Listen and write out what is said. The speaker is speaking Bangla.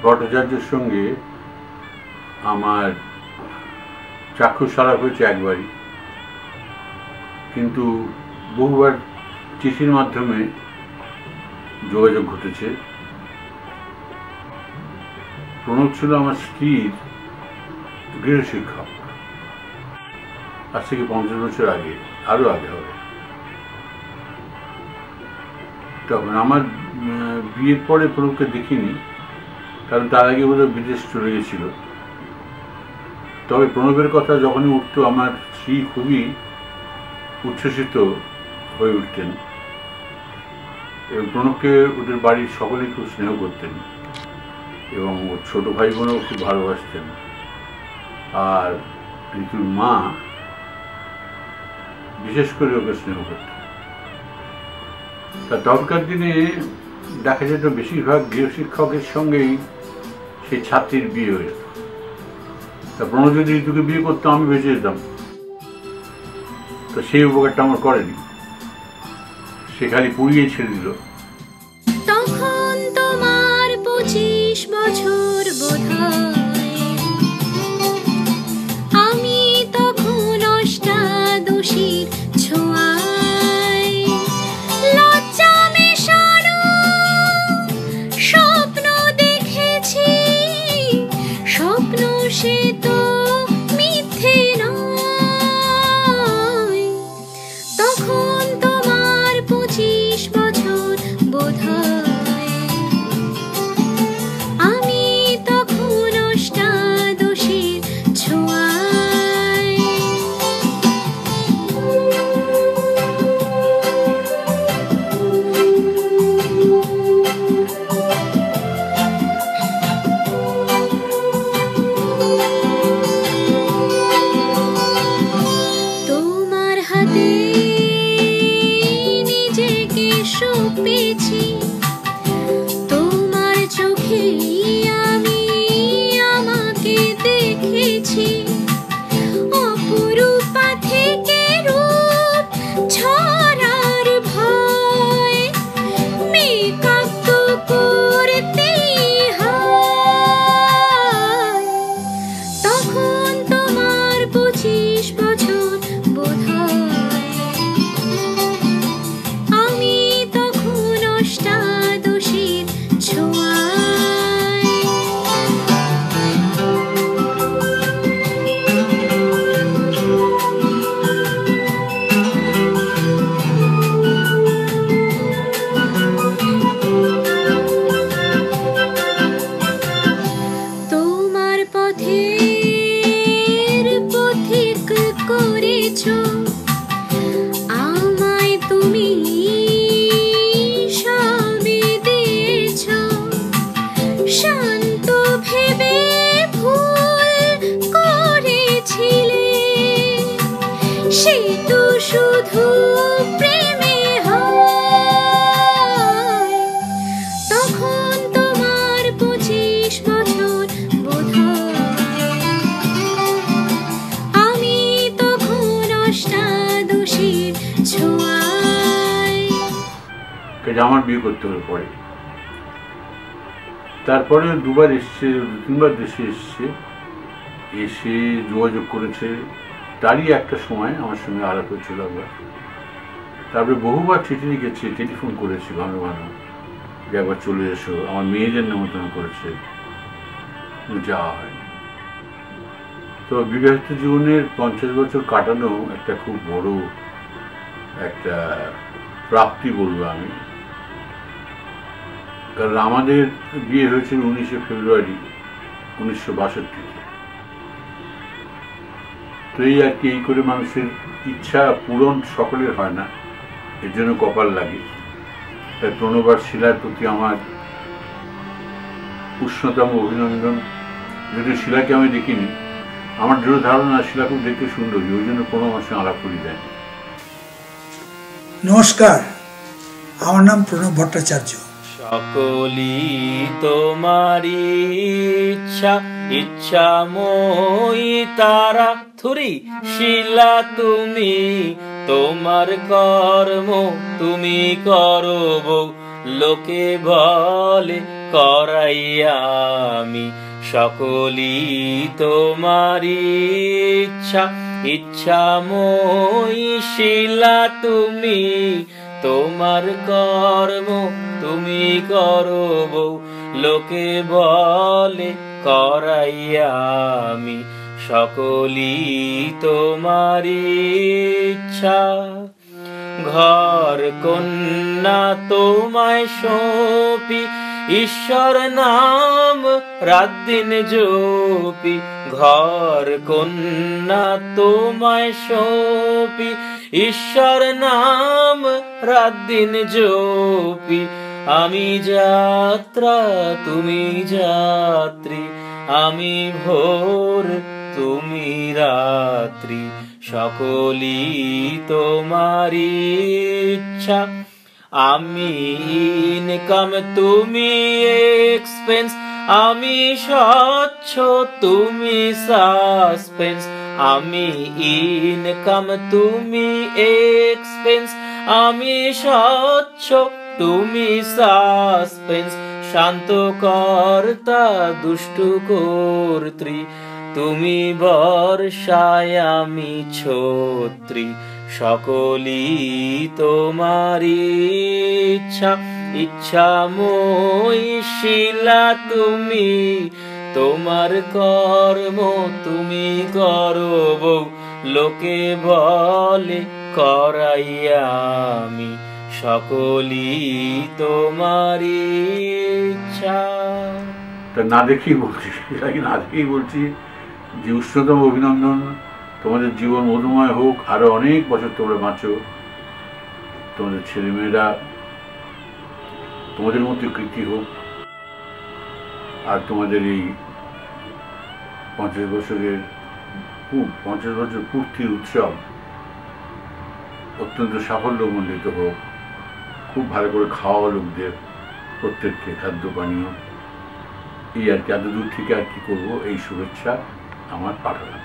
ভট্টাচার্যের সঙ্গে আমার চাক্ষুষ আলাপ হয়েছে একবারই, কিন্তু বহুবার চিঠির মাধ্যমে যোগাযোগ ঘটেছে। প্রণব ছিল আমার স্ত্রীর গৃহশিক্ষক, আজ থেকে 50 বছর আগে, আরও আগে হবে। তখন আমার বিয়ের পরে প্রণবকে দেখিনি, কারণ তার আগে বোধহয় বিদেশ চলে গেছিল। তবে প্রণবের কথা যখনই উঠত আমার স্ত্রী খুবই উচ্ছ্বসিত হয়ে উঠতেন, এবং প্রণবকে ওদের বাড়ির সকলেই খুব স্নেহ করতেন, এবং ওর ছোট ভাই বোনও খুব ভালোবাসতেন। আর ঋতুর মা বিশেষ করে ওকে স্নেহ করতেন। তা তখনকার দিনে দেখা যেত বেশিরভাগ গৃহশিক্ষকের সঙ্গেই সেই ছাত্রীর বিয়ে হয়ে যেত। তা প্রণব যদি ঋতুকে বিয়ে করতো আমি বেঁচে যেতাম। তো সেই উপকারটা আমার করেনি, সে খালি পুড়িয়ে ছেড়ে দিল। তখন তোমার 25 বছর বোধহয়, আমি তখন অষ্টাদশীর ছোঁয়ায়, লজ্জা মেশানো স্বপ্ন দেখেছি, স্বপ্ন সে তো মিথ্যে নয়। তখন তোমার 25 বছর বোধহয়, আমি তখন অষ্টাদশীর ছোঁয়ায়। তোমার হাতে নিজেকে সঁপেছি, তোমার চোখে আমি আমাকে দেখেছি, অপরূপা থেকে রূপ ছড়ার ভয়, মেকআপ তো করতেই হয়। তখন তোমার 25 বছর বোধহয়, আমি তখন অষ্টাদশীর ছোঁয়ায়। তোমার পথের পথিক করেছো, আমায় তুমি সবই দিয়েছো, শান্ত ভেবে ভুল করেছিলে, সে তো শুধু প্রেমে হয়। তখন তোমার 25 বছর বোধহয়, আমি তখন অষ্টাদশীর ছোঁয়ায়। আমার বিয়ে করতে হলো পরে। তারপরে দুবার এসছে, 2-3বার দেশে এসছে, এসে যোগাযোগ করেছে। তারই একটা সময় আমার সঙ্গে আলাপ হয়েছিল একবার। তারপরে বহুবার চিঠি লিখেছে, টেলিফোন করেছে ঘন ঘন, যে একবার চলে এসো। আমার মেয়েদের নেমন্তন্ন করেছে, যাওয়া হয়। তো বিবাহিত জীবনের 50 বছর কাটানো একটা খুব বড় একটা প্রাপ্তি বলবো আমি। কারণ আমাদের বিয়ে হয়েছিল 19শে ফেব্রুয়ারি 1962-তে। তো এই আর কি, এই করে মানুষের ইচ্ছা পূরণ সকলের হয় না, এর জন্য কপাল লাগে। তাই প্রণব আর শিলার প্রতি আমার উষ্ণতম অভিনন্দন। যদিও শিলাকে আমি দেখিনি, আমার দৃঢ় ধারণা শিলা খুব দেখতে সুন্দরী, ওই জন্য কোনো আমার সঙ্গে আলাপ করি দেয়নি। নমস্কার, আমার নাম প্রণব ভট্টাচার্য। সকলি তোমারি ইচ্ছা, ইচ্ছাময়ী তারা থুরি শিলা তুমি, তোমার কর্ম তুমি করো বউ, লোকে বলে করাইয়া আমি সকলি তোমারি ইচ্ছা ইচ্ছাময়ী শিলা তুমি তোমার কর্ম তুমি করো বৌ লোকে বলে করাইয়া আমি সকলি তোমারি ইচ্ছা ঘর কন্যা তোমায় সঁপি ঈশ্বর নাম রাত দিন জপি ঘর কন্যা তোমায় সঁপি ঈশ্বর নাম রাত দিন জপি আমি যাত্রা তুমি যাত্রী আমি ভোর তুমি রাত্রি সকলি তোমারি ইচ্ছা আমি ইনকাম তুমি এক্সপেন্স আমি স্বচ্ছ তুমি সাসপেন্স আমি ইনকাম তুমি এক্সপেন্স আমি স্বচ্ছ তুমি সাসপেন্স শান্ত কর্তা দুষ্টু কর্ত্রী তুমি বর্ষায় আমি ছত্রী সকলি তোমারি ইচ্ছা ইচ্ছাময়ী শিলা তুমি তোমার কর্ম তুমি করো বৌ লোকে বলে করাইয়া আমি সকলি তোমারি ইচ্ছা। তা না দেখেই বলছি, না দেখেই বলছি যে উষ্ণতম অভিনন্দন, তোমাদের জীবন মধুময় হোক, আরো অনেক বছর তোমরা বাঁচো, তোমাদের ছেলেমেয়েরা তোমাদের মধ্যে কৃতি হোক, আর তোমাদের এই 50 বছরের 50 বছর পূর্তির উৎসব অত্যন্ত সাফল্যমণ্ডিত হোক। খুব ভালো করে খাওয়া লোকদের প্রত্যেককে খাদ্য পানীয়, এই আর কি, এত দূর থেকে আর কি করবো, এই শুভেচ্ছা আমার পাঠালাম।